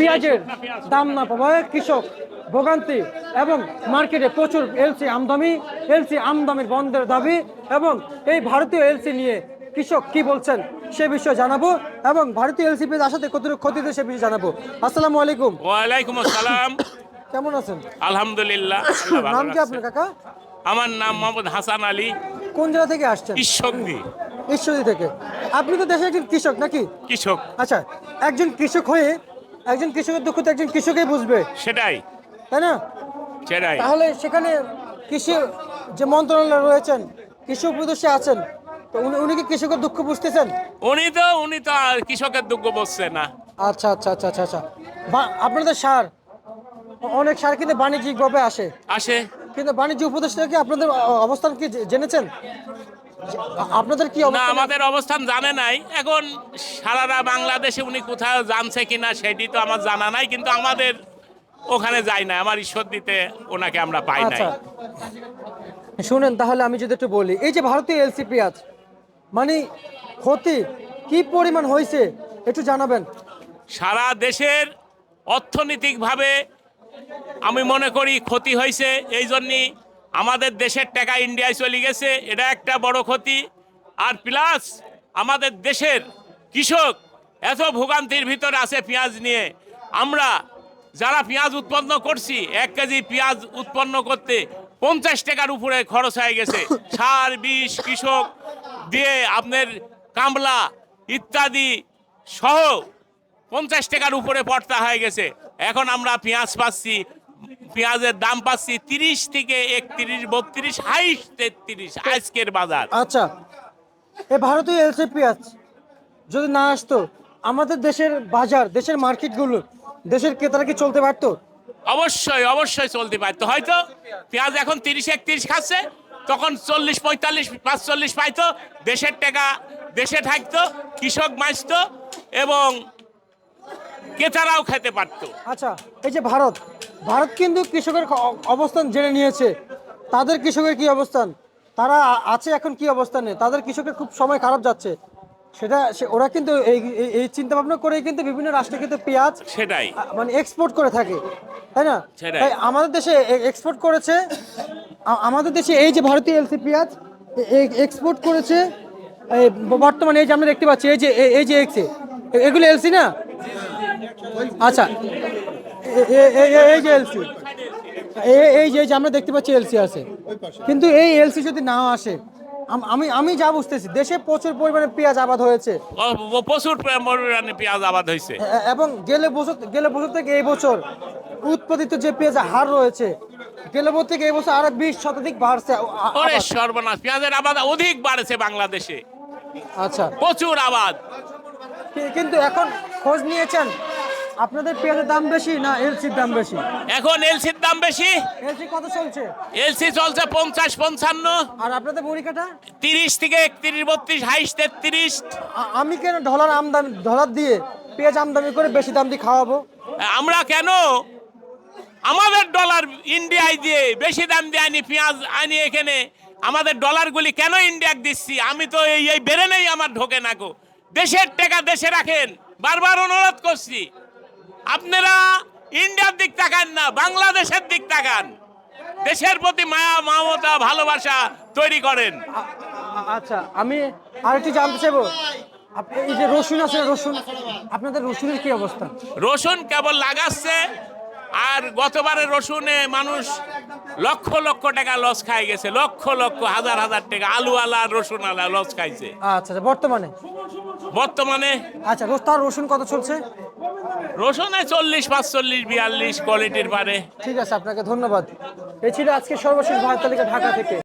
পেঁয়াজের দাম না পাওয়ায় কৃষক ভোগান্তি এবং মার্কেটে প্রচুর এলসি আমদানির বন্ধের দাবি এবং এই ভারতীয় এলসি নিয়ে কৃষক কি বলছেন সে বিষয়ে জানাবো এবং ভারতীয় এলসি পেঁয়াজ আসাতে কতটুকু ক্ষতি হচ্ছে সে বিষয়ে জানাবো। আসসালামু আলাইকুম। ওয়ালাইকুম আসসালাম। কেমন আছেন? আলহামদুলিল্লাহ। নাম কি আপনার কাকা? আমার নাম মোহাম্মদ হাসান আলী। কোন জেলা থেকে আসছেন? ঈশ্বরদী থেকে। আপনি তো দেশের একজন কৃষক নাকি? কৃষক। আচ্ছা, একজন কৃষক হয়ে একজন কৃষকের দুঃখ তো একজন কৃষকই বুঝবে, সেটাই তাই না? সেটাই। তাহলে সেখানে কৃষি যে মন্ত্রণালয় রয়েছেন, কৃষি উপদেষ্টা আছেন, তো উনি কি কৃষকের দুঃখ বুঝতেছেন? উনি তো আর কৃষকের দুঃখ বুঝছে না। আচ্ছা আচ্ছা আচ্ছা আচ্ছা আচ্ছা। আপনাদের সার, অনেক সার কিন্তু বাণিজ্যিকভাবে আসে, কিন্তু বাণিজ্য উপদেষ্টা কি আপনাদের অবস্থান কি জেনেছেন? আপনাদের কি না, অবস্থান? আমাদের অবস্থান জানে নাই। এখন সারা বাংলাদেশে উনি কোথাও জানছে কিনা সেটি তো আমার জানা নাই, কিন্তু আমাদের ওখানে যাই না। আমার ঈশ্বর দিতে ওনাকে আমরা পাই নাই। আচ্ছা, শুনেন তাহলে আমি যদি একটু বলি, এই যে ভারতীয় এলসি পেঁয়াজ মানে ক্ষতি কি পরিমাণ হয়েছে একটু জানাবেন। সারা দেশের অর্থনৈতিকভাবে আমি মনে করি ক্ষতি হয়েছে। এই জন্যই আমাদের দেশের টাকা ইন্ডিয়ায় চলে গেছে, এটা একটা বড় ক্ষতি। আর প্লাস আমাদের দেশের কৃষক এত ভোগান্তির ভিতরে আছে পেঁয়াজ নিয়ে। আমরা যারা পেঁয়াজ উৎপন্ন করছি, 1 কেজি পেঁয়াজ উৎপন্ন করতে 50 টাকার উপরে খরচ হয়ে গেছে। সার, বিষ, কৃষক দিয়ে আপনার কামলা ইত্যাদি সহ 50 টাকার উপরে পড়তা হয়ে গেছে। এখন আমরা পেঁয়াজ পাচ্ছি, পেঁয়াজের দাম পাচ্ছি 30 থেকে 31, 32, হাইস্ট 33 আজকের বাজার। আচ্ছা, এই ভারতীয় এলসি পেঁয়াজ যদি না আসতো, আমাদের দেশের বাজার, দেশের মার্কেটগুলো, দেশের ক্রেতারা কি চলতে পারতো? অবশ্যই অবশ্যই চলতে পারতো। হয়তো পেঁয়াজ এখন 30, 31 খাচ্ছে, তখন 40, 45, 45 পাইতো। দেশের টাকা দেশে থাকতো, কৃষক বাঁচতো এবং ক্রেতারাও খেতে পারতো। আচ্ছা, এই যে ভারত কিন্তু কৃষকের অবস্থান জেনে নিয়েছে। তাদের কৃষকের কি অবস্থান, তারা আছে এখন কি অবস্থানে, তাদের কৃষকের খুব সময় খারাপ যাচ্ছে। ওরা কিন্তু এই চিন্তা ভাবনা করে কিন্তু বিভিন্ন রাষ্ট্রে কিন্তু পেঁয়াজ সেটাই মানে এক্সপোর্ট করে থাকে, তাই না? তাই আমাদের দেশে এক্সপোর্ট করেছে, আমাদের দেশে এই যে ভারতীয় এলসি পেঁয়াজ এক্সপোর্ট করেছে। বর্তমানে এই যে আমরা দেখতে পাচ্ছি, এই যে এগুলো এলসি না? আচ্ছা, এই যে এলসি, এই যে আমরা দেখতে পাচ্ছি এলসি আছে, কিন্তু এই এলসি যদি না আসে, আমি যা বুঝতেছি দেশে প্রচুর পরিমাণে পেঁয়াজ আবাদ হয়েছে, প্রচুর পরিমাণে পেঁয়াজ আবাদ হয়েছে এবং গেলে বছর থেকে এই বছর উৎপাদিত যে পেঁয়াজের হার রয়েছে, গেলে বছর থেকে এই বছর আরো 20% বাড়ছে। সর্বনাশ, পেঁয়াজের আবাদ অধিক বাড়ছে বাংলাদেশে। আচ্ছা, প্রচুর আবাদ। কিন্তু এখন খোঁজ নিয়েছেন আপনাদের পেঁয়াজের দাম বেশি না এলসির দাম বেশি? এখন এলসির দাম বেশি। এলসি কত চলছে? এলসি চলছে 50, 55। আর আপনাদের বড়িকাটা 30 থেকে 31, 32, হাইস্ট 33। আমি কেন ডলার দিয়ে পেঁয়াজ আমদানি করে বেশি দাম দিয়ে খাওয়াবো? আমরা কেন আমাদের ডলার ইন্ডিয়ায় দিয়ে বেশি দাম দিয়ে আনি, পেঁয়াজ আনি এখানে আমাদের ডলারগুলি কেন ইন্ডিয়াকে দিচ্ছি? আমি তো এই বেড়ে নেই, আমার ঢোকে না গো। দেশের টাকা দেশে রাখেন, বারবার অনুরোধ করছি। আপনারা ইন্ডিয়ার দিক তাকান না, বাংলাদেশের দিক তাকান। দেশের প্রতি মায়া, মমতা, ভালোবাসা তৈরি করেন। আচ্ছা, আমি আরেকটু জানতে চাইবো, এই যে রসুন আছে, রসুন আপনাদের রসুনের কি অবস্থা? রসুন কেবল লাগাচ্ছে, আর গতবারে রসুনে মানুষ লক্ষ লক্ষ টাকা লস খাই গেছে, লক্ষ লক্ষ হাজার হাজার টাকা। আলুওয়ালা রসুন আলা লস খাইছে। আচ্ছা, বর্তমানে আচ্ছা, তার রসুন কত চলছে? রসুনে 40, 45, 42 কোয়ালিটির পারে। ঠিক আছে, আপনাকে ধন্যবাদ। এই ছিল আজকে সর্বশেষ বাজার তালিকা ঢাকা থেকে।